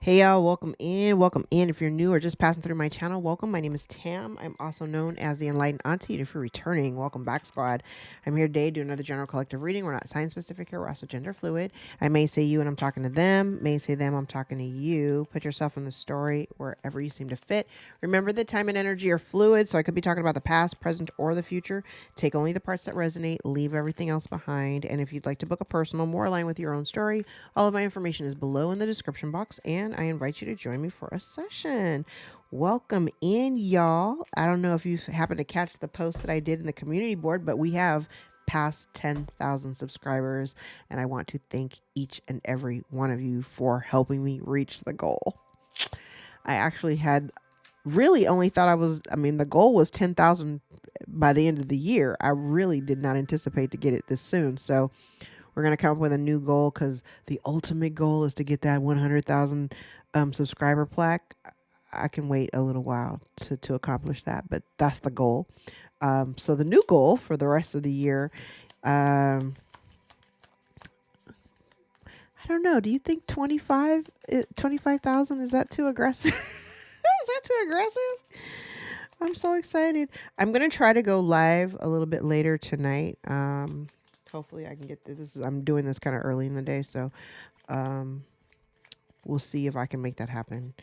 Hey y'all, welcome in. Welcome in. If you're new or just passing through my channel, welcome. My name is Tam. I'm also known as the Enlightened Auntie. And if you're returning, welcome back, squad. I'm here today to do another general collective reading. We're not sign specific here, we're also gender fluid. I may say you and I'm talking to them, may say them, I'm talking to you. Put yourself in the story wherever you seem to fit. Remember that time and energy are fluid, so I could be talking about the past, present, or the future. Take only the parts that resonate, leave everything else behind. And if you'd like to book a personal more aligned with your own story, all of my information is below in the description box, and I invite you to join me for a session. Welcome in, y'all. I don't know if you happen to catch the post that I did in the community board, but we have past 10,000 subscribers, and I want to thank each and every one of you for helping me reach the goal. I actually had really only thought the goal was 10,000 by the end of the year. I really did not anticipate to get it this soon. So we're going to come up with a new goal because the ultimate goal is to get that 100,000 subscriber plaque. I can wait a little while to accomplish that, but that's the goal. So the new goal for the rest of the year, I don't know. Do you think 25,000, is that too aggressive? Is that too aggressive? I'm so excited. I'm going to try to go live a little bit later tonight. Hopefully I can get this. I'm doing this kind of early in the day, so we'll see if I can make that happen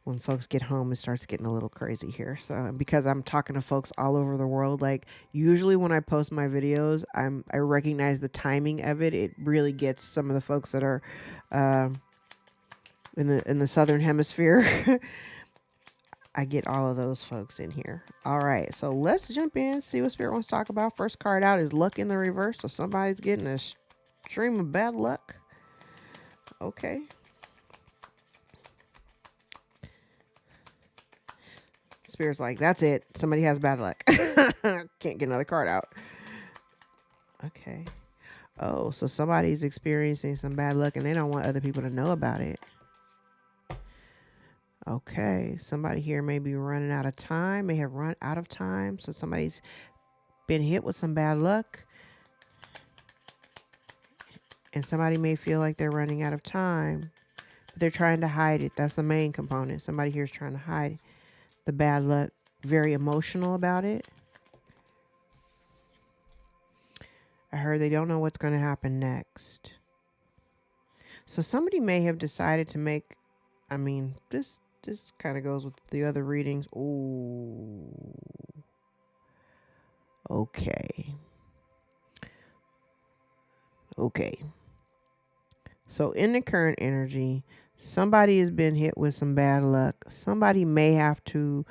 when folks get home. It starts getting a little crazy here. So because I'm talking to folks all over the world, like usually when I post my videos, I recognize the timing of it. It really gets some of the folks that are in the southern hemisphere. I get all of those folks in here. All right, so let's jump in, see what Spirit wants to talk about. First card out is luck in the reverse. So somebody's getting a stream of bad luck. Okay. Spirit's like, that's it. Somebody has bad luck. Can't get another card out. Okay. Oh, so somebody's experiencing some bad luck and they don't want other people to know about it. Okay. Somebody here may be running out of time, may have run out of time. So somebody's been hit with some bad luck. And somebody may feel like they're running out of time, but they're trying to hide it. That's the main component. Somebody here is trying to hide the bad luck, very emotional about it. I heard they don't know what's going to happen next. So somebody may have decided to make, this kind of goes with the other readings. Ooh. Okay. Okay. So in the current energy, somebody has been hit with some bad luck. Somebody may have to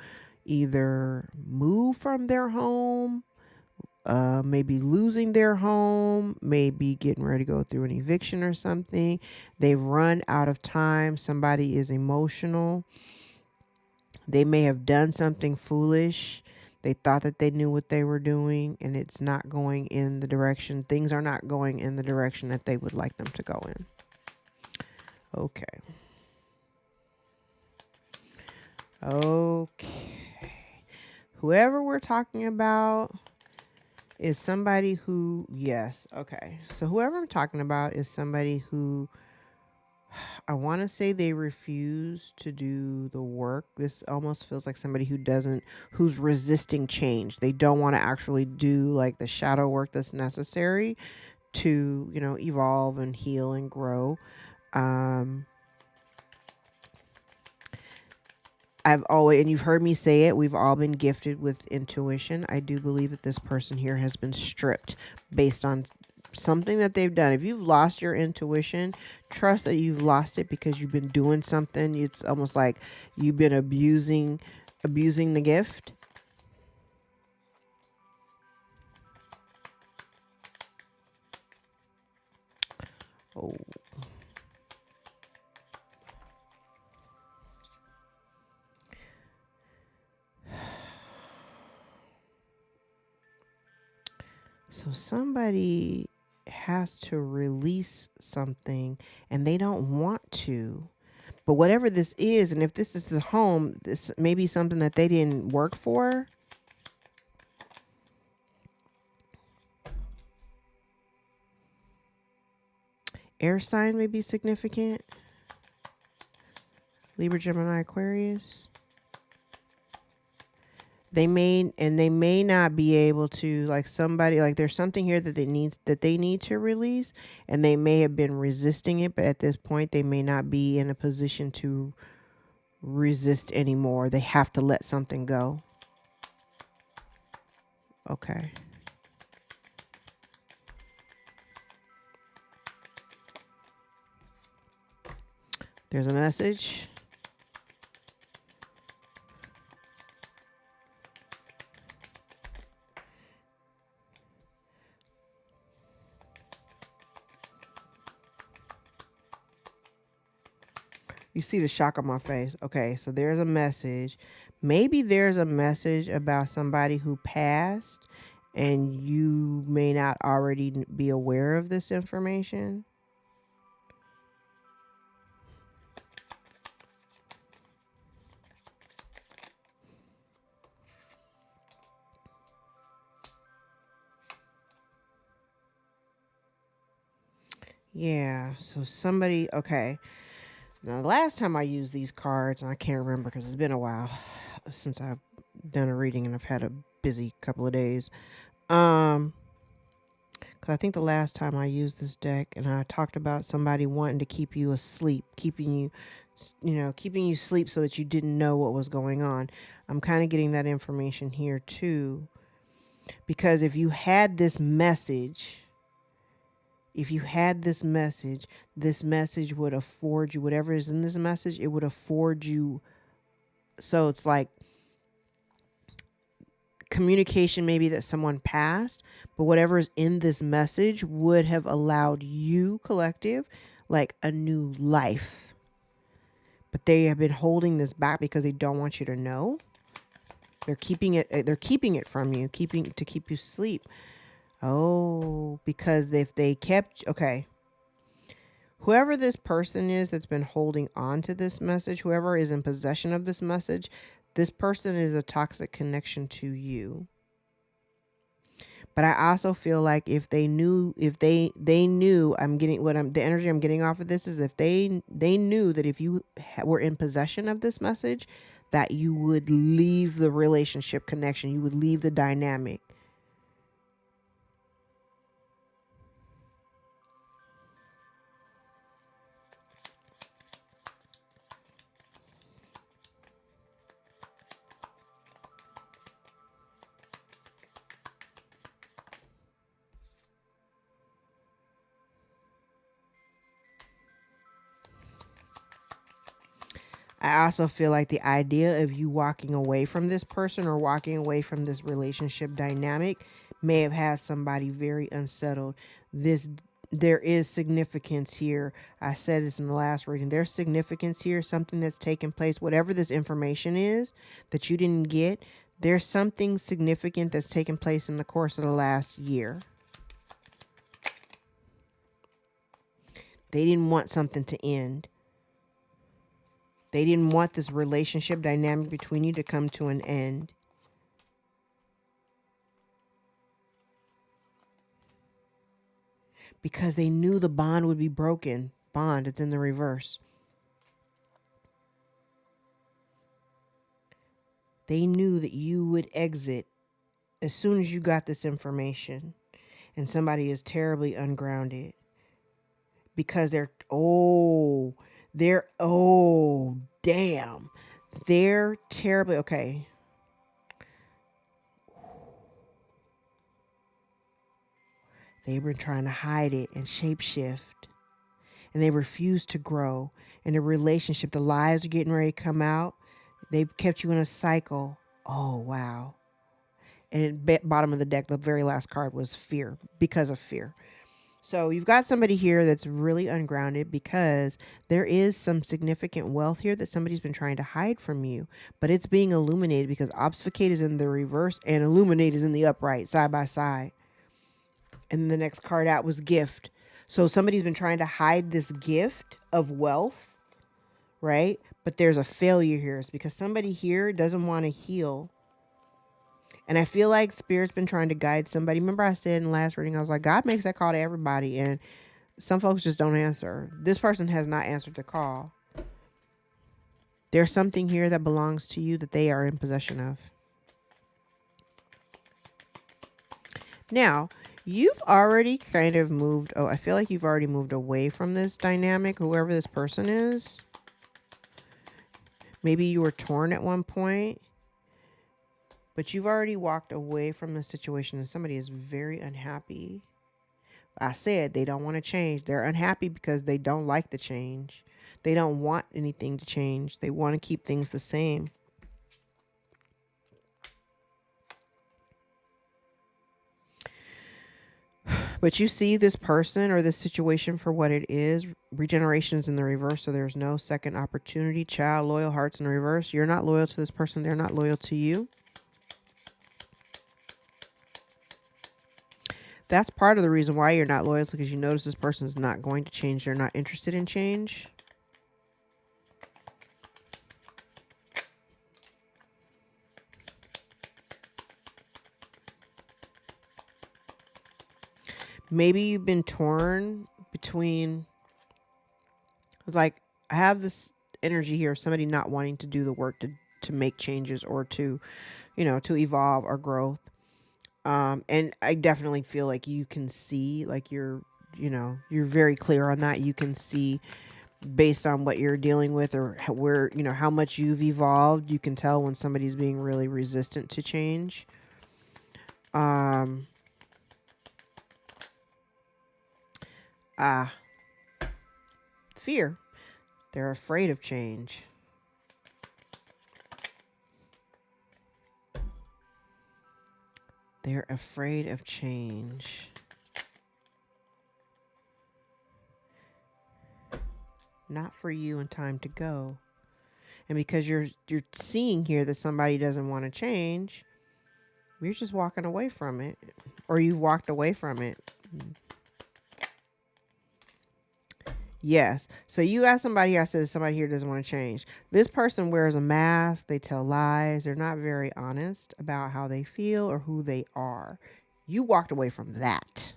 either move from their home, maybe losing their home, maybe getting ready to go through an eviction or something. They've run out of time. Somebody is emotional. They may have done something foolish. They thought that they knew what they were doing, and it's not going in the direction. Things are not going in the direction that they would like them to go in. Okay. Okay. Whoever we're talking about is somebody who, yes, okay. So whoever I'm talking about is somebody who, I want to say they refuse to do the work. This almost feels like somebody who's resisting change. They don't want to actually do like the shadow work that's necessary to, evolve and heal and grow. And you've heard me say it, we've all been gifted with intuition. I do believe that this person here has been stripped based on something that they've done. If you've lost your intuition, trust that you've lost it because you've been doing something. It's almost like you've been abusing the gift. Oh. So somebody has to release something and they don't want to. But whatever this is, and if this is the home, this may be something that they didn't work for. Air sign may be significant. Libra, Gemini, Aquarius. They may not be able to, like, somebody, like, there's something here that they need to release, and they may have been resisting it, but at this point they may not be in a position to resist anymore. They have to let something go. Okay. There's a message. You see the shock on my face. Okay, so there's a message. Maybe there's a message about somebody who passed and you may not already be aware of this information. Yeah, so somebody, okay. Now, the last time I used these cards, and I can't remember because it's been a while since I've done a reading and I've had a busy couple of days. Because I think the last time I used this deck and I talked about somebody wanting to keep you asleep, keeping you asleep so that you didn't know what was going on. I'm kind of getting that information here too. Because if you had this message, this message would afford you whatever is in this message. It would afford you. So it's like communication, maybe that someone passed, but whatever is in this message would have allowed you, collective, like a new life. But they have been holding this back because they don't want you to know. They're keeping it from you, to keep you asleep. Oh, because if they kept, okay. Whoever this person is that's been holding on to this message, whoever is in possession of this message, this person is a toxic connection to you. But I also feel like if they knew, the energy I'm getting off of this is if they knew that if you were in possession of this message, that you would leave the relationship connection, you would leave the dynamic. I also feel like the idea of you walking away from this person or walking away from this relationship dynamic may have had somebody very unsettled. There is significance here. I said this in the last reading. There's significance here, something that's taken place, whatever this information is that you didn't get. There's something significant that's taken place in the course of the last year. They didn't want something to end. They didn't want this relationship dynamic between you to come to an end. Because they knew the bond would be broken. Bond, it's in the reverse. They knew that you would exit as soon as you got this information. And somebody is terribly ungrounded. Because damn. They're terribly, okay. They've been trying to hide it and shapeshift. And they refuse to grow. And the relationship, the lies are getting ready to come out. They've kept you in a cycle. Oh, wow. And at bottom of the deck, the very last card was fear, because of fear. So you've got somebody here that's really ungrounded because there is some significant wealth here that somebody's been trying to hide from you. But it's being illuminated because obfuscate is in the reverse and illuminate is in the upright, side by side. And the next card out was gift. So somebody's been trying to hide this gift of wealth, right? But there's a failure here. It's because somebody here doesn't want to heal. And I feel like Spirit's been trying to guide somebody. Remember I said in the last reading, I was like, God makes that call to everybody. And some folks just don't answer. This person has not answered the call. There's something here that belongs to you that they are in possession of. Now, you've already kind of moved. Oh, I feel like you've already moved away from this dynamic, whoever this person is. Maybe you were torn at one point, but you've already walked away from the situation and somebody is very unhappy. I said they don't want to change. They're unhappy because they don't like the change. They don't want anything to change. They want to keep things the same. But you see this person or this situation for what it is. Regeneration is in the reverse, so there's no second opportunity. Child, loyal hearts in reverse. You're not loyal to this person. They're not loyal to you. That's part of the reason why you're not loyal, because you notice this person is not going to change. They're not interested in change. Maybe you've been torn between, like, I have this energy here of somebody not wanting to do the work to make changes or to, to evolve or growth. And I definitely feel like you can see, like you're very clear on that. You can see based on what you're dealing with or where, how much you've evolved. You can tell when somebody's being really resistant to change. Fear. They're afraid of change. They're afraid of change. Not for you in time to go. And because you're seeing here that somebody doesn't want to change, you're just walking away from it. Or you've walked away from it. Yes. So you got somebody here, I said somebody here doesn't want to change. This person wears a mask. They tell lies. They're not very honest about how they feel or who they are. You walked away from that.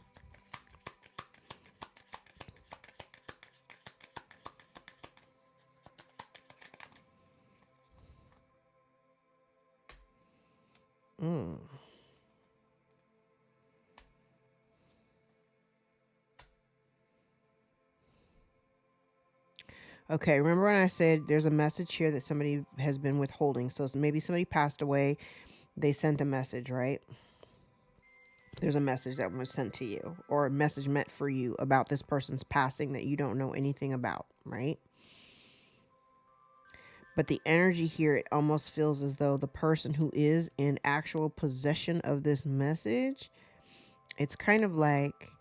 Okay, remember when I said there's a message here that somebody has been withholding? So maybe somebody passed away. They sent a message, right? There's a message that was sent to you or a message meant for you about this person's passing that you don't know anything about, right? But the energy here, it almost feels as though the person who is in actual possession of this message, it's kind of like,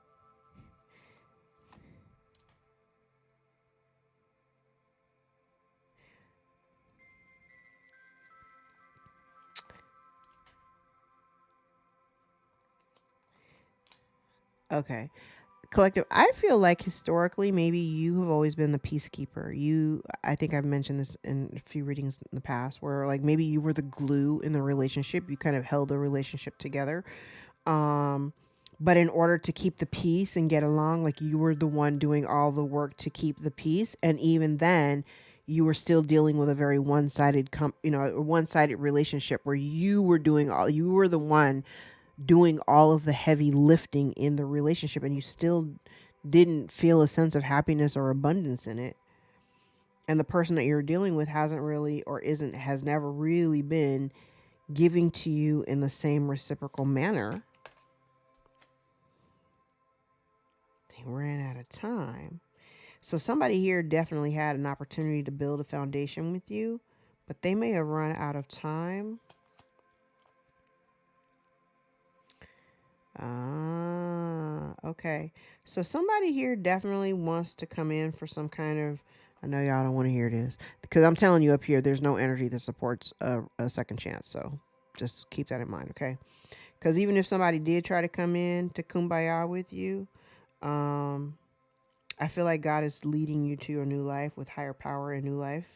okay, collective, I feel like historically maybe you have always been the peacekeeper. I think I've mentioned this in a few readings in the past where like maybe you were the glue in the relationship. You kind of held the relationship together. But in order to keep the peace and get along, like you were the one doing all the work to keep the peace. And even then you were still dealing with a very one-sided a one-sided relationship where you were the one doing all of the heavy lifting in the relationship, and you still didn't feel a sense of happiness or abundance in it. And the person that you're dealing with hasn't really or isn't has never really been giving to you in the same reciprocal manner. They ran out of time. So somebody here definitely had an opportunity to build a foundation with you, but they may have run out of time. Okay. So somebody here definitely wants to come in for some kind of, I know y'all don't want to hear this because I'm telling you up here, there's no energy that supports a second chance. So just keep that in mind. Okay. Because even if somebody did try to come in to kumbaya with you, I feel like God is leading you to a new life with higher power and new life.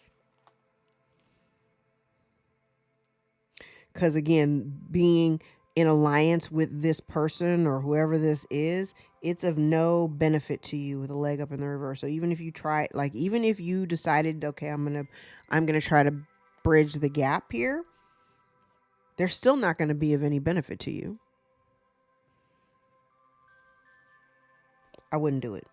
Because again, being in alliance with this person or whoever this is it's of no benefit to you with a leg up in the reverse. So even if you try, like, even if you decided, okay, I'm gonna try to bridge the gap here, they're still not going to be of any benefit to you. I wouldn't do it.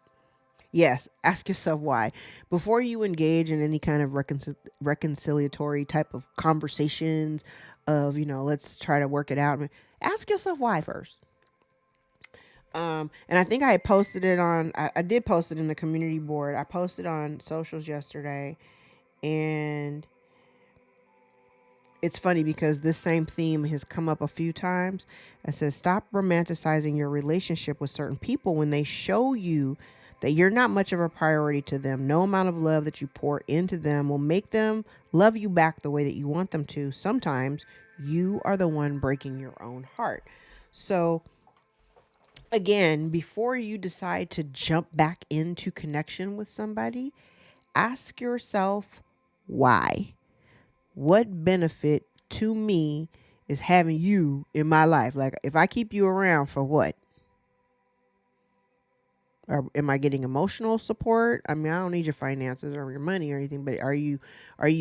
Yes, ask yourself why. Before you engage in any kind of reconciliatory type of conversations of, let's try to work it out. Ask yourself why first. And I think I had posted it on, I did post it in the community board. I posted on socials yesterday, and it's funny because this same theme has come up a few times. It says, stop romanticizing your relationship with certain people when they show you that you're not much of a priority to them. No amount of love that you pour into them will make them love you back the way that you want them to. Sometimes you are the one breaking your own heart. So again, before you decide to jump back into connection with somebody, ask yourself why. What benefit to me is having you in my life? Like, if I keep you around, for what? Or am I getting emotional support? I mean, I don't need your finances or your money or anything, but are you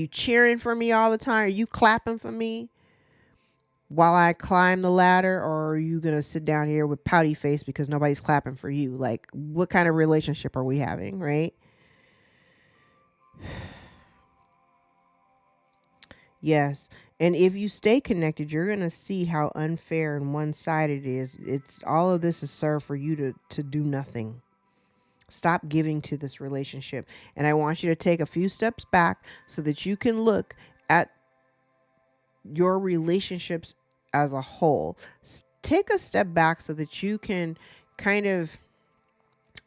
cheering for me all the time? Are you clapping for me while I climb the ladder, or are you gonna sit down here with pouty face because nobody's clapping for you? Like, what kind of relationship are we having, right? Yes. And if you stay connected, you're going to see how unfair and one-sided it is. It's all of this is served for you to do nothing. Stop giving to this relationship. And I want you to take a few steps back so that you can look at your relationships as a whole. Take a step back so that you can kind of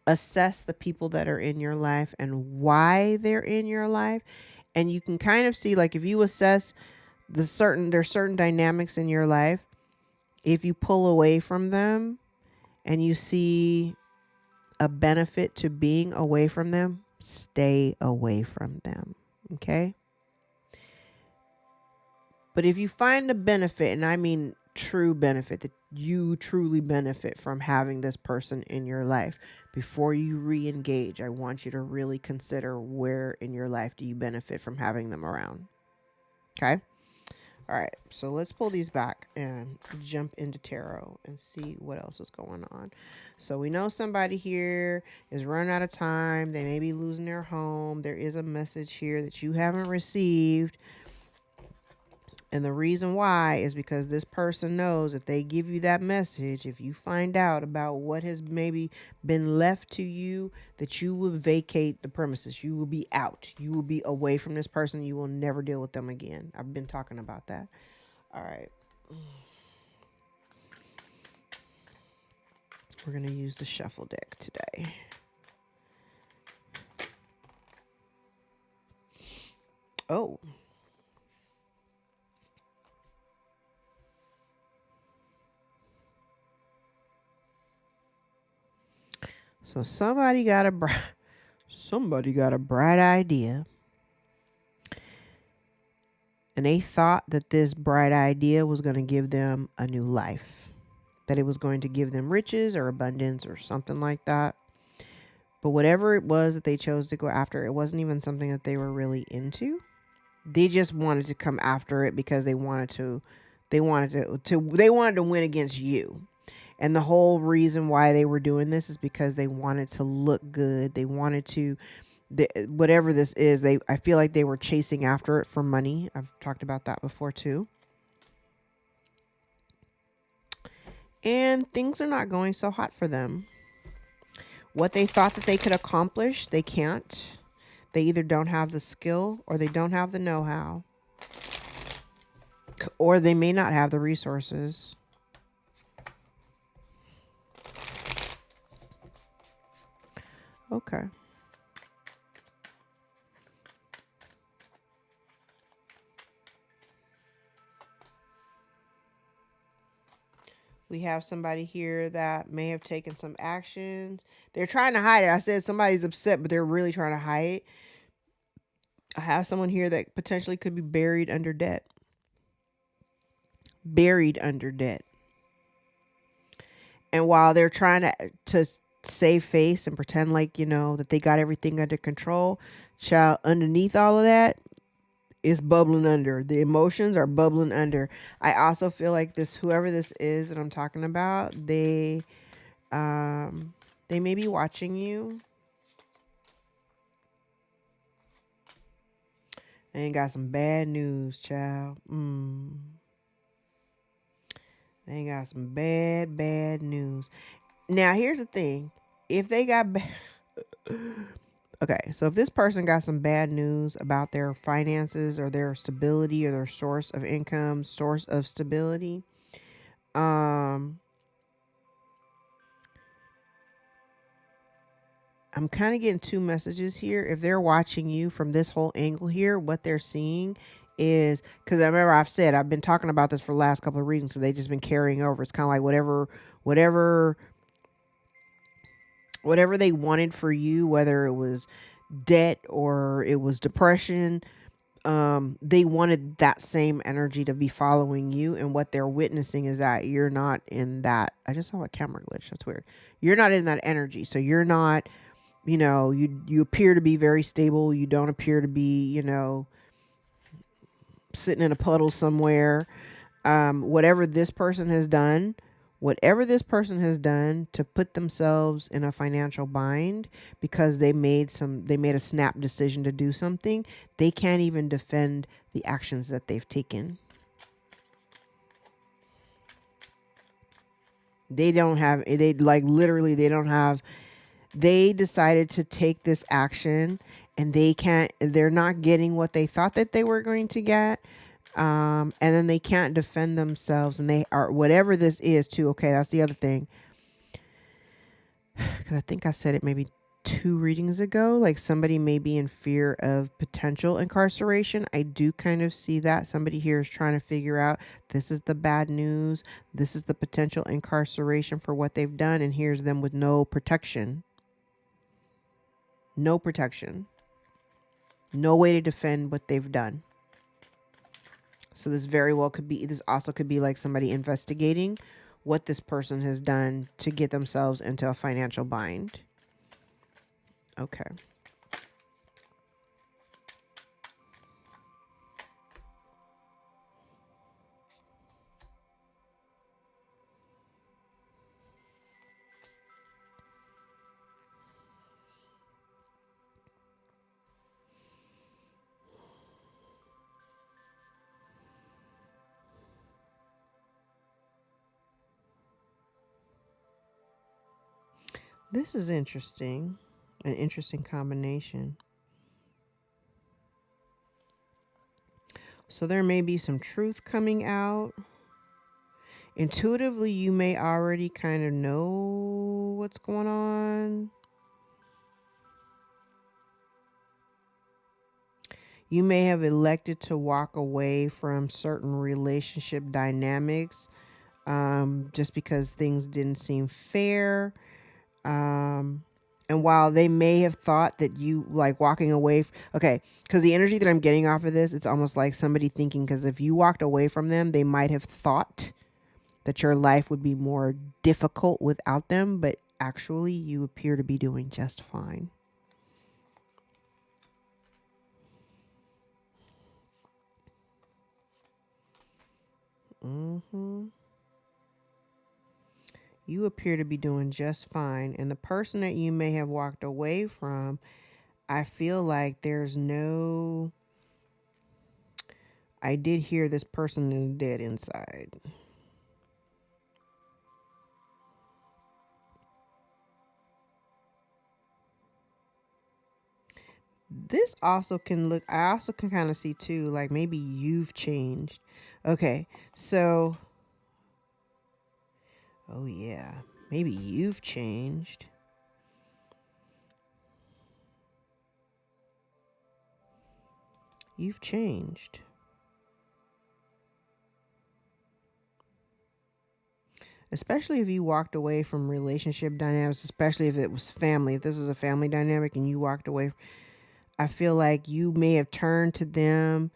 assess the people that are in your life and why they're in your life. And you can kind of see, like, if you assess there's certain dynamics in your life, if you pull away from them and you see a benefit to being away from them, stay away from them. Okay? But if you find a benefit, and I mean true benefit, that you truly benefit from having this person in your life, before you re-engage, I want you to really consider where in your life do you benefit from having them around. Okay? All right, so let's pull these back and jump into tarot and see what else is going on. So we know somebody here is running out of time. They may be losing their home. There is a message here that you haven't received. And the reason why is because this person knows if they give you that message, if you find out about what has maybe been left to you, that you will vacate the premises. You will be out. You will be away from this person. You will never deal with them again. I've been talking about that. All right. We're going to use the shuffle deck today. Oh. So somebody got a bright idea. And they thought that this bright idea was going to give them a new life, that it was going to give them riches or abundance or something like that. But whatever it was that they chose to go after, it wasn't even something that they were really into. They just wanted to come after it because they wanted to win against you. And the whole reason why they were doing this is because they wanted to look good. They wanted to, whatever this is, I feel like they were chasing after it for money. I've talked about that before too. And things are not going so hot for them. What they thought that they could accomplish, they can't. They either don't have the skill or they don't have the know-how. Or they may not have the resources. Okay. We have somebody here that may have taken some actions. They're trying to hide it. I said somebody's upset, but they're really trying to hide it. I have someone here that potentially could be buried under debt. Buried under debt. And while they're trying to save face and pretend like, that they got everything under control. Child, underneath all of that, it's bubbling under. The emotions are bubbling under. I also feel like whoever this is that I'm talking about, they may be watching you. And got some bad news, child. They got some bad news. Now, here's the thing. If they got okay, so if this person got some bad news about their finances or their stability or their source of income, source of stability, I'm kind of getting two messages here. If they're watching you from this whole angle here, what they're seeing is, because I remember I've been talking about this for the last couple of readings, so they just been carrying over. It's kind of like whatever they wanted for you, whether it was debt or it was depression, they wanted that same energy to be following you. And what they're witnessing is that you're not in that. I just saw a camera glitch. That's weird. You're not in that energy. So you're not, you appear to be very stable. You don't appear to be, sitting in a puddle somewhere. Whatever this person has done to put themselves in a financial bind because they made a snap decision to do something, they can't even defend the actions that they've taken. They don't have, they decided to take this action and they're not getting what they thought that they were going to get. And then they can't defend themselves, and they are, whatever this is too. Okay, that's the other thing. Because I think I said it maybe 2 readings ago, like somebody may be in fear of potential incarceration. I do kind of see that somebody here is trying to figure out, this is the bad news, this is the potential incarceration for what they've done, and here's them with no protection, no way to defend what they've done. So this also could be like somebody investigating what this person has done to get themselves into a financial bind. Okay. This is interesting. An interesting combination. So there may be some truth coming out. Intuitively, you may already kind of know what's going on. You may have elected to walk away from certain relationship dynamics just because things didn't seem fair. And while they may have thought that you like walking away, okay, because the energy that I'm getting off of this, it's almost like somebody thinking, because if you walked away from them, they might have thought that your life would be more difficult without them, but actually you appear to be doing just fine. You appear to be doing just fine. And the person that you may have walked away from, I feel like I did hear this person is dead inside. This also can I also can kind of see too, like maybe you've changed. Okay, so, oh yeah, maybe you've changed. You've changed. Especially if you walked away from relationship dynamics, especially if it was family. If this is a family dynamic and you walked away, I feel like you may have turned to them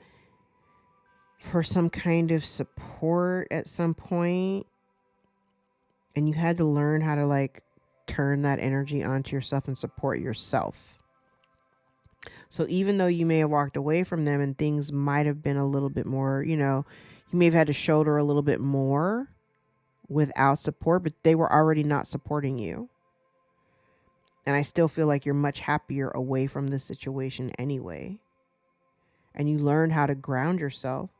for some kind of support at some point, and you had to learn how to like turn that energy onto yourself and support yourself. So even though you may have walked away from them and things might have been a little bit more, you may have had to shoulder a little bit more without support, but they were already not supporting you. And I still feel like you're much happier away from this situation anyway. And you learn how to ground yourself.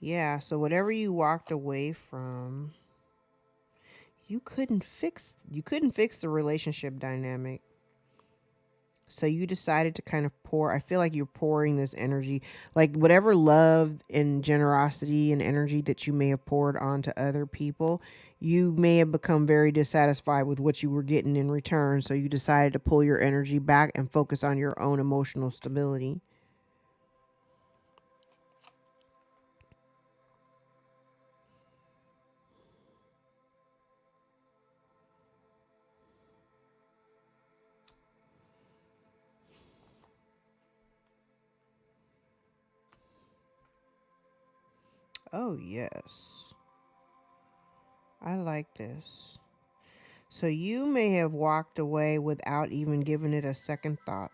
Yeah, so whatever you walked away from, you couldn't fix the relationship dynamic. So you decided to kind of pour. I feel like you're pouring this energy, like whatever love and generosity and energy that you may have poured onto other people, you may have become very dissatisfied with what you were getting in return. So you decided to pull your energy back and focus on your own emotional stability. Oh, yes. I like this. So you may have walked away without even giving it a second thought,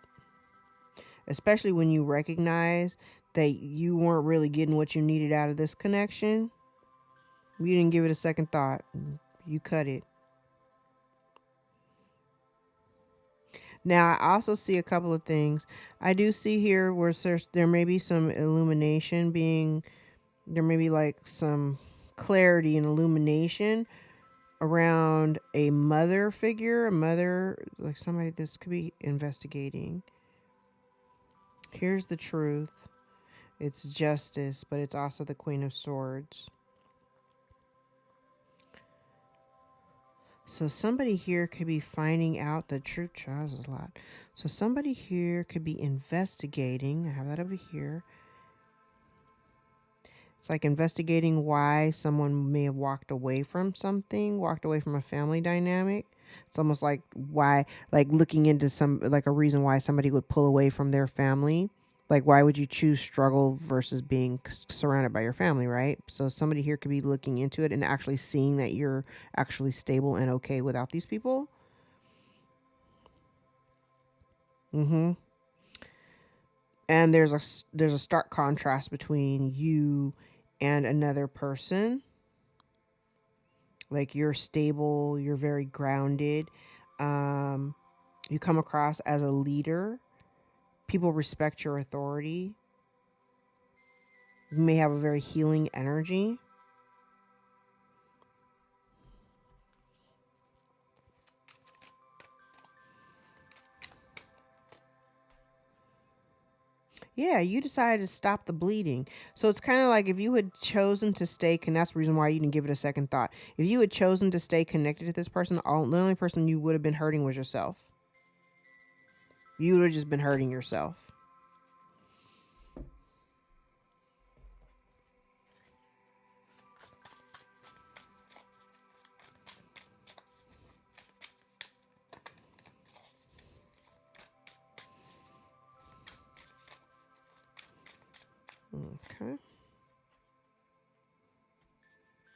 especially when you recognize that you weren't really getting what you needed out of this connection. You didn't give it a second thought. You cut it. Now, I also see a couple of things. I do see here where there may be some illumination being, there may be like some clarity and illumination around a mother figure, a mother, like somebody this could be investigating. Here's the truth. It's justice, but it's also the Queen of Swords. So somebody here could be finding out the truth. Charles is a lot. So somebody here could be investigating. I have that over here. It's like investigating why someone may have walked away from something, walked away from a family dynamic. It's almost like why, like looking into like a reason why somebody would pull away from their family. Like, why would you choose struggle versus being surrounded by your family, right? So somebody here could be looking into it and actually seeing that you're actually stable and okay without these people. Mm-hmm. And there's a stark contrast between you and another person. Like, you're stable, you're very grounded. Um, you come across as a leader. People respect your authority. You may have a very healing energy. Yeah, you decided to stop the bleeding. So it's kind of like if you had chosen to stay, and that's the reason why you didn't give it a second thought. If you had chosen to stay connected to this person, the only person you would have been hurting was yourself. You would have just been hurting yourself. Okay.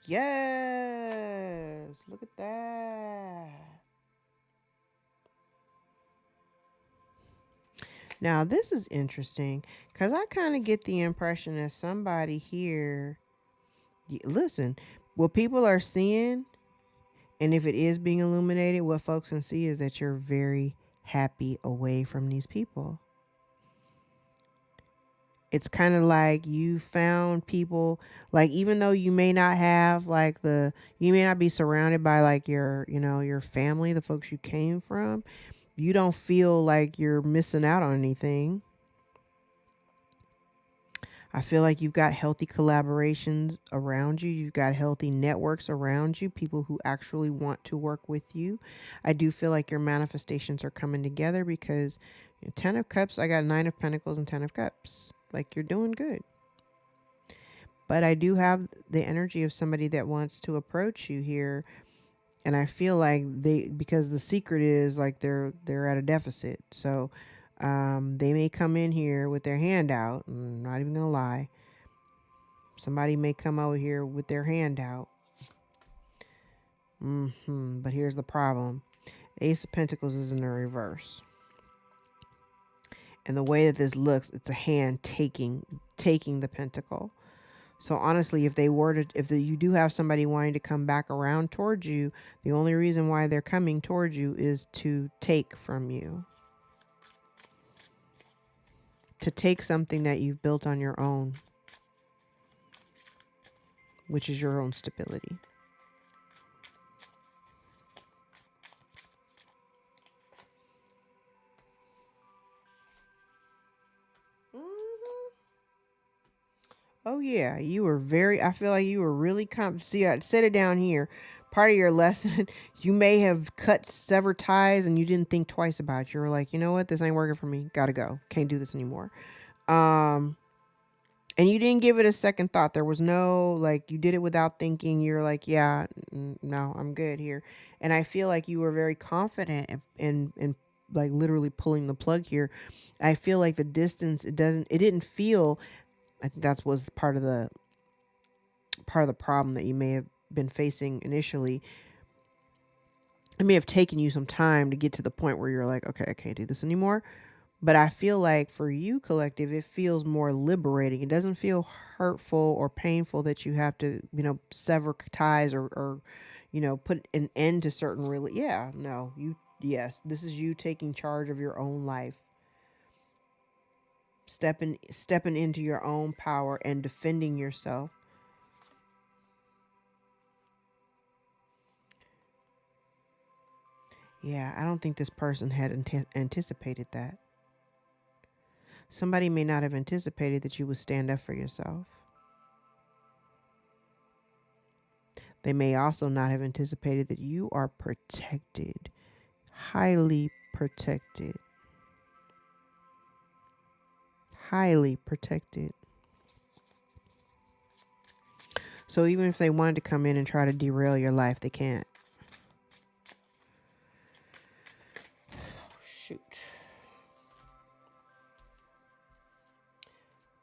Yes. Look at that. Now, this is interesting because I kind of get the impression that somebody here, listen, what people are seeing, and if it is being illuminated, what folks can see is that you're very happy away from these people. It's kind of like you found people, like, even though you may not have like you may not be surrounded by like your family, the folks you came from, you don't feel like you're missing out on anything. I feel like you've got healthy collaborations around you. You've got healthy networks around you, people who actually want to work with you. I do feel like your manifestations are coming together because 10 of Cups, I got 9 of Pentacles and 10 of Cups. Like, you're doing good. But I do have the energy of somebody that wants to approach you here. And I feel like because the secret is like they're at a deficit. So They may come in here with their hand out. I'm not even going to lie. Somebody may come over here with their hand out. But here's the problem. Ace of Pentacles is in the reverse. And the way that this looks, it's a hand taking the pentacle. So honestly, if you do have somebody wanting to come back around towards you, the only reason why they're coming towards you is to take from you. To take something that you've built on your own, which is your own stability. Oh yeah, you were I feel like you were really see, I said it down here. Part of your lesson, you may have cut severed ties and you didn't think twice about it. You were like, you know what? This ain't working for me. Gotta go. Can't do this anymore. And you didn't give it a second thought. There was no, like, you did it without thinking. You're like, yeah, no, I'm good here. And I feel like you were very confident in like literally pulling the plug here. I feel like the distance, it didn't feel, I think that was part of the problem that you may have been facing initially. It may have taken you some time to get to the point where you're like, okay, I can't do this anymore. But I feel like for you, collective, it feels more liberating. It doesn't feel hurtful or painful that you have to, sever ties or put an end to certain yes, this is you taking charge of your own life. Stepping into your own power and defending yourself. Yeah, I don't think this person had anticipated that. Somebody may not have anticipated that you would stand up for yourself. They may also not have anticipated that you are protected, highly protected, highly protected. So even if they wanted to come in and try to derail your life, they can't. Shoot.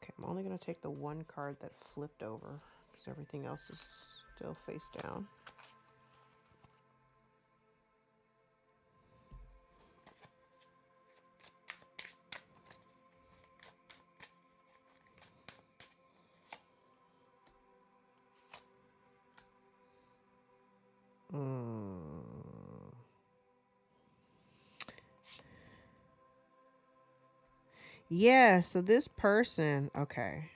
Okay, I'm only going to take the one card that flipped over because everything else is still face down. Yeah, so this person, okay.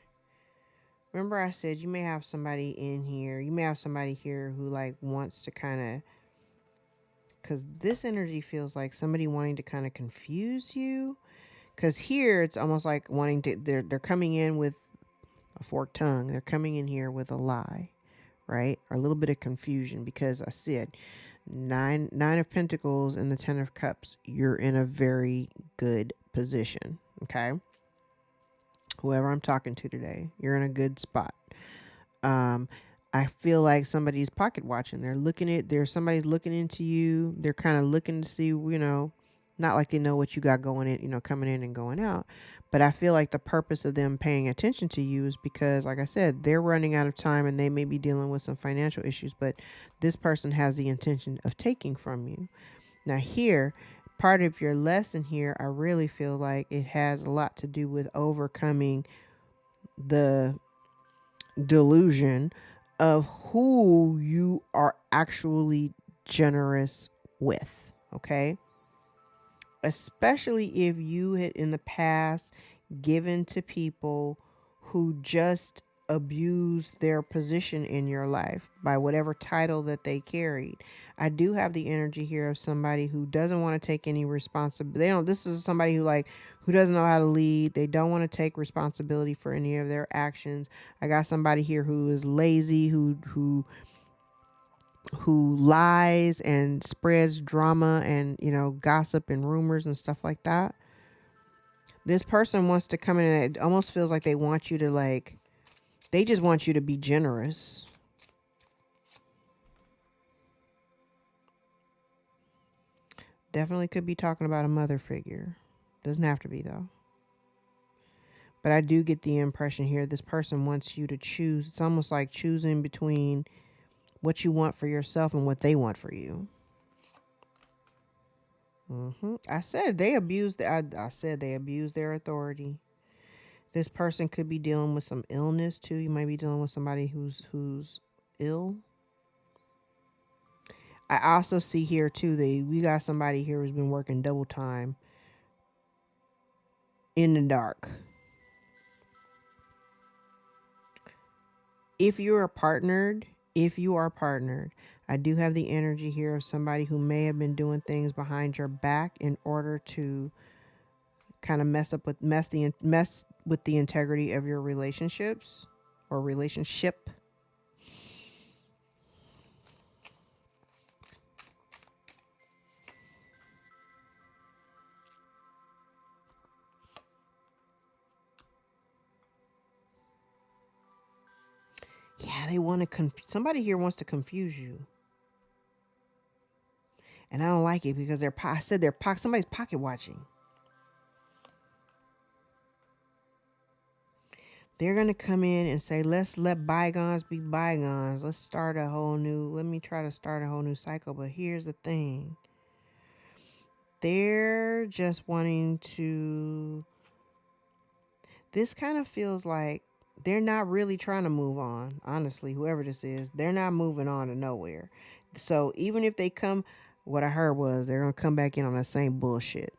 Remember I said you may have somebody in here. You may have somebody here who like wants to kind of, because this energy feels like somebody wanting to kind of confuse you. Because here it's almost like wanting to, they're coming in with a forked tongue. They're coming in here with a lie, right? Or a little bit of confusion because I said nine of Pentacles and the 10 of Cups. You're in a very good position, okay? Whoever I'm talking to today, you're in a good spot. I feel like somebody's pocket watching. Somebody's looking into you. They're kind of looking to see, not like they know what you got going in, coming in and going out. But I feel like the purpose of them paying attention to you is because, like I said, they're running out of time and they may be dealing with some financial issues, but this person has the intention of taking from you. Now here, part of your lesson here, I really feel like it has a lot to do with overcoming the delusion of who you are actually generous with, okay? Especially if you had in the past given to people who just abused their position in your life by whatever title that they carried. I do have the energy here of somebody who doesn't want to take any responsibility. This is somebody who doesn't know how to lead. They don't want to take responsibility for any of their actions. I got somebody here who is lazy, who lies and spreads drama and, gossip and rumors and stuff like that. This person wants to come in and it almost feels like they want you to they just want you to be generous. Definitely could be talking about a mother figure. Doesn't have to be, though. But I do get the impression here this person wants you to choose. It's almost like choosing between what you want for yourself and what they want for you. I said they abused. I said they abused their authority. This person could be dealing with some illness too. You might be dealing with somebody who's ill. I also see here too we got somebody here who's been working double time in the dark. If you are partnered, I do have the energy here of somebody who may have been doing things behind your back in order to kind of mess with the integrity of your relationships or relationship. Yeah, they want to somebody here wants to confuse you. And I don't like it because I said somebody's pocket watching. They're going to come in and say, let's let bygones be bygones. Let me try to start a whole new cycle. But here's the thing. They're just wanting to, this kind of feels like they're not really trying to move on. Honestly, whoever this is, they're not moving on to nowhere. So even if they come, what I heard was they're going to come back in on that same bullshit.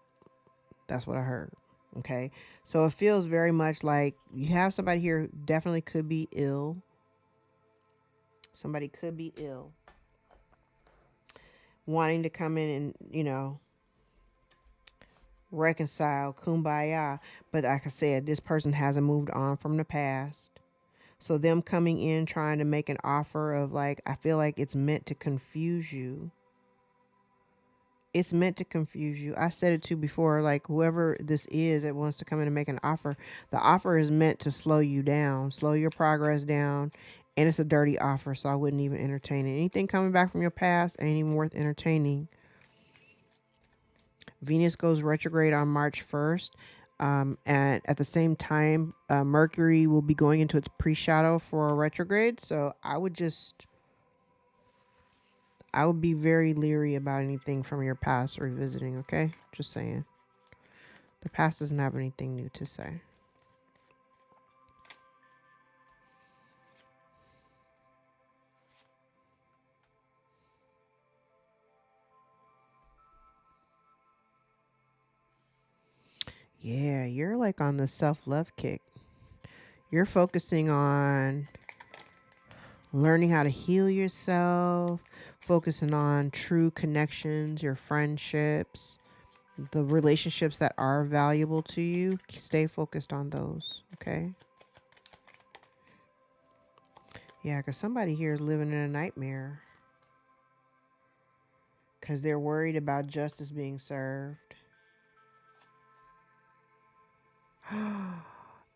That's what I heard. Okay. So it feels very much like you have somebody here who definitely could be ill. Somebody could be ill. Wanting to come in and, reconcile, kumbaya. But like I said, this person hasn't moved on from the past. So them coming in trying to make an offer of I feel like it's meant to confuse you. It's meant to confuse you. I said it too before, whoever this is that wants to come in and make an offer, the offer is meant to slow you down, slow your progress down. And it's a dirty offer, so I wouldn't even entertain it. Anything coming back from your past ain't even worth entertaining. Venus goes retrograde on March 1st. And at the same time, Mercury will be going into its pre-shadow for a retrograde. So I would be very leery about anything from your past revisiting, okay? Just saying. The past doesn't have anything new to say. Yeah, you're on the self-love kick. You're focusing on learning how to heal yourself, focusing on true connections, your friendships, the relationships that are valuable to you. Stay focused on those, okay? Yeah, because somebody here is living in a nightmare because they're worried about justice being served.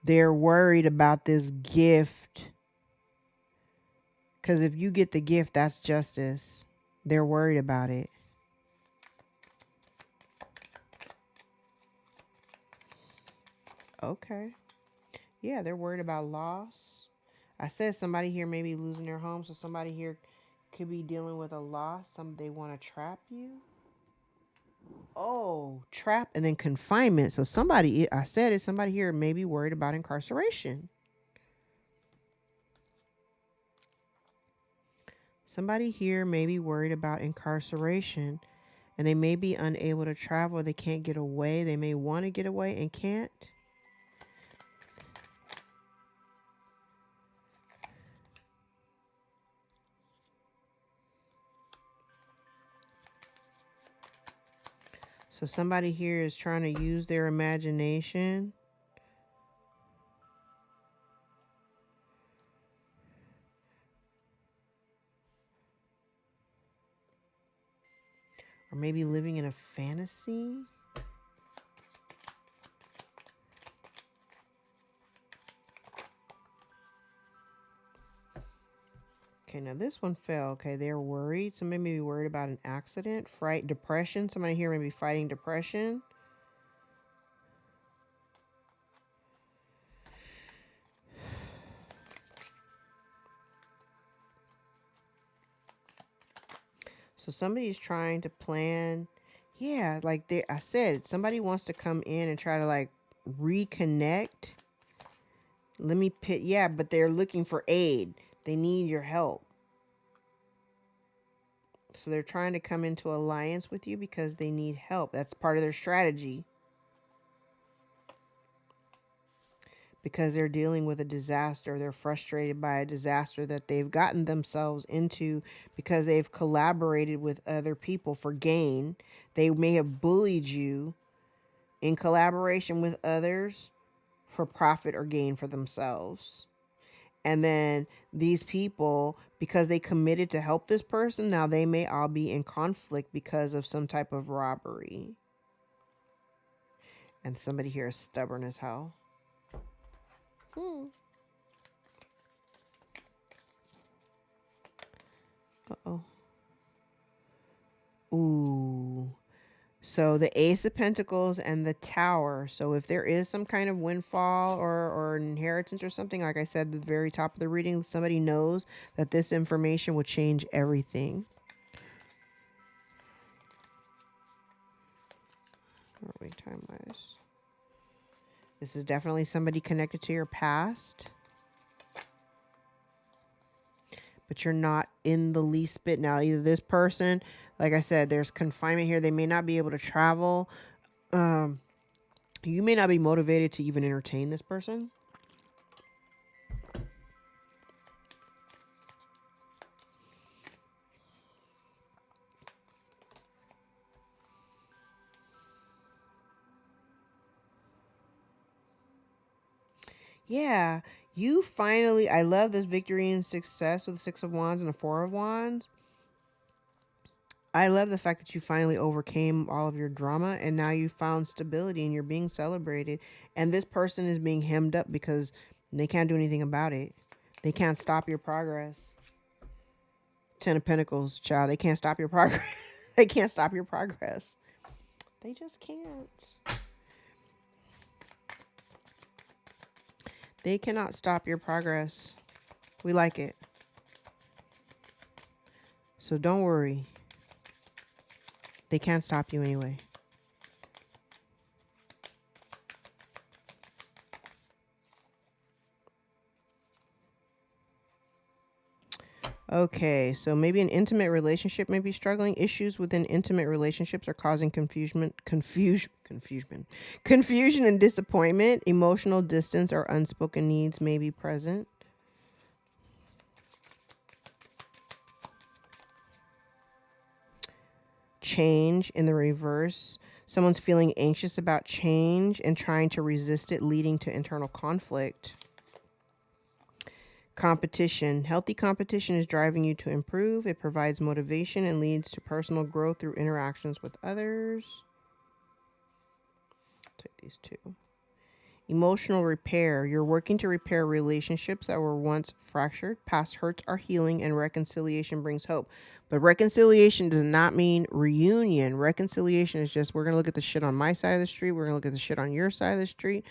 They're worried about this gift because if you get the gift, that's justice. They're worried about it. Okay. Yeah, they're worried about loss. I said somebody here may be losing their home, so somebody here could be dealing with a loss. They want to trap you. Oh, trap and then confinement. So somebody here may be worried about incarceration. Somebody here may be worried about incarceration and they may be unable to travel. They can't get away. They may want to get away and can't. So somebody here is trying to use their imagination. Or maybe living in a fantasy. Okay, now this one fell. Okay, they're worried. Somebody may be worried about an accident, fright, depression. Somebody here may be fighting depression. So somebody is trying to plan. Yeah, like I said, somebody wants to come in and try to like reconnect. Let me pit. Yeah, but they're looking for aid. They need your help. So they're trying to come into alliance with you because they need help. That's part of their strategy. Because they're dealing with a disaster. They're frustrated by a disaster that they've gotten themselves into because they've collaborated with other people for gain. They may have bullied you in collaboration with others for profit or gain for themselves. And then these people, because they committed to help this person, now they may all be in conflict because of some type of robbery. And somebody here is stubborn as hell. Uh-oh. Ooh. So the Ace of Pentacles and the Tower. So if there is some kind of windfall or inheritance or something, like I said at the very top of the reading, somebody knows that this information will change everything. Where are we time-wise? This is definitely somebody connected to your past. But you're not in the least bit now. Either this person, like I said, there's confinement here. They may not be able to travel. You may not be motivated to even entertain this person. Yeah, you finally, I love this victory and success with the Six of Wands and the Four of Wands. I love the fact that you finally overcame all of your drama and now you found stability and you're being celebrated. And this person is being hemmed up because they can't do anything about it. They can't stop your progress. Ten of Pentacles, child. They can't stop your progress. They can't stop your progress. They just can't. They cannot stop your progress. We like it. So don't worry. They can't stop you anyway. Okay, so maybe an intimate relationship may be struggling. Issues within intimate relationships are causing confusion and disappointment. Emotional distance or unspoken needs may be present. Change in the reverse. Someone's feeling anxious about change and trying to resist it, leading to internal conflict. Competition. Healthy competition is driving you to improve. It provides motivation and leads to personal growth through interactions with others. Take these two. Emotional repair. You're working to repair relationships that were once fractured. Past hurts are healing and reconciliation brings hope. But reconciliation does not mean reunion. Reconciliation is just, we're going to look at the shit on my side of the street. We're going to look at the shit on your side of the street.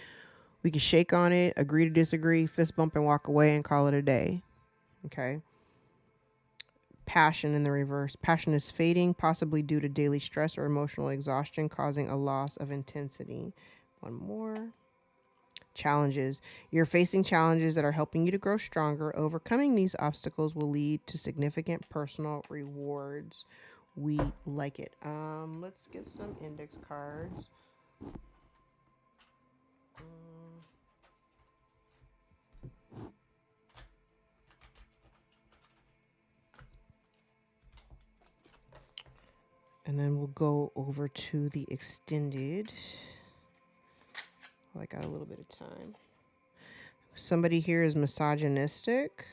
We can shake on it, agree to disagree, fist bump and walk away and call it a day. Okay. Passion in the reverse. Passion is fading, possibly due to daily stress or emotional exhaustion, causing a loss of intensity. One more. Challenges. You're facing challenges that are helping you to grow stronger. Overcoming these obstacles will lead to significant personal rewards. We like it. Let's get some index cards. And then we'll go over to the extended. Well, I got a little bit of time. Somebody here is misogynistic.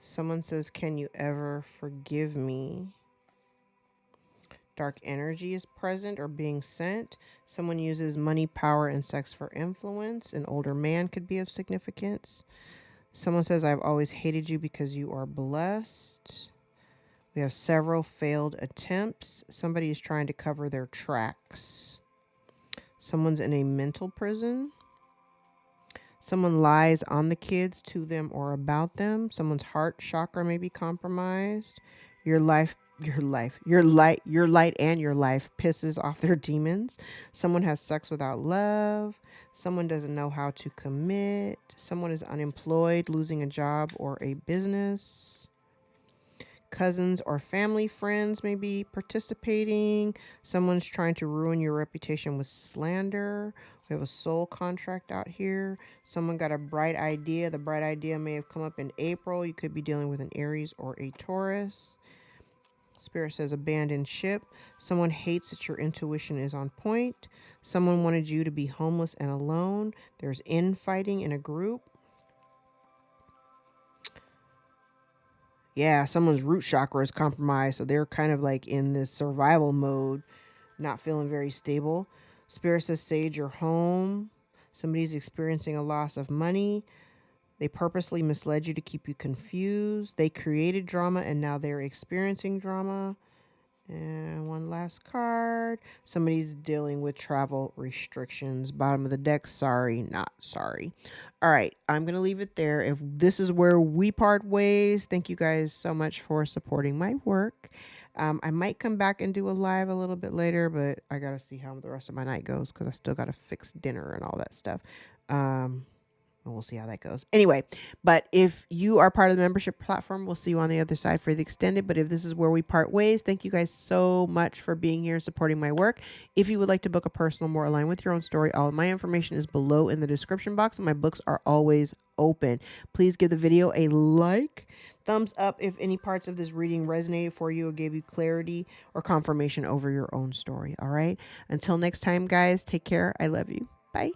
Someone says, can you ever forgive me? Dark energy is present or being sent. Someone uses money, power, and sex for influence. An older man could be of significance. Someone says, I've always hated you because you are blessed. We have several failed attempts. Somebody is trying to cover their tracks. Someone's in a mental prison. Someone lies on the kids, to them, or about them. Someone's heart chakra may be compromised. Your life your light and your life pisses off their demons. Someone has sex without love. Someone doesn't know how to commit. Someone is unemployed, losing a job or a business. Cousins or family friends may be participating. Someone's trying to ruin your reputation with slander. We have a soul contract out here. Someone got a bright idea. The bright idea may have come up in April. You could be dealing with an Aries or a Taurus. Spirit says abandoned ship. Someone hates that your intuition is on point. Someone wanted you to be homeless and alone. There's infighting in a group. Yeah, someone's root chakra is compromised, so they're kind of like in this survival mode, not feeling very stable. Spirit says sage your home. Somebody's experiencing a loss of money. They purposely misled you to keep you confused. They created drama and now they're experiencing drama. And one last card. Somebody's dealing with travel restrictions. Bottom of the deck. Sorry, not sorry. All right. I'm going to leave it there. If this is where we part ways, thank you guys so much for supporting my work. I might come back and do a live a little bit later, but I got to see how the rest of my night goes because I still got to fix dinner and all that stuff. And we'll see how that goes. Anyway, but if you are part of the membership platform, we'll see you on the other side for the extended. But if this is where we part ways, thank you guys so much for being here and supporting my work. If you would like to book a personal, more aligned with your own story, all of my information is below in the description box, and my books are always open. Please give the video a like. Thumbs up if any parts of this reading resonated for you or gave you clarity or confirmation over your own story. All right. Until next time, guys, take care. I love you. Bye.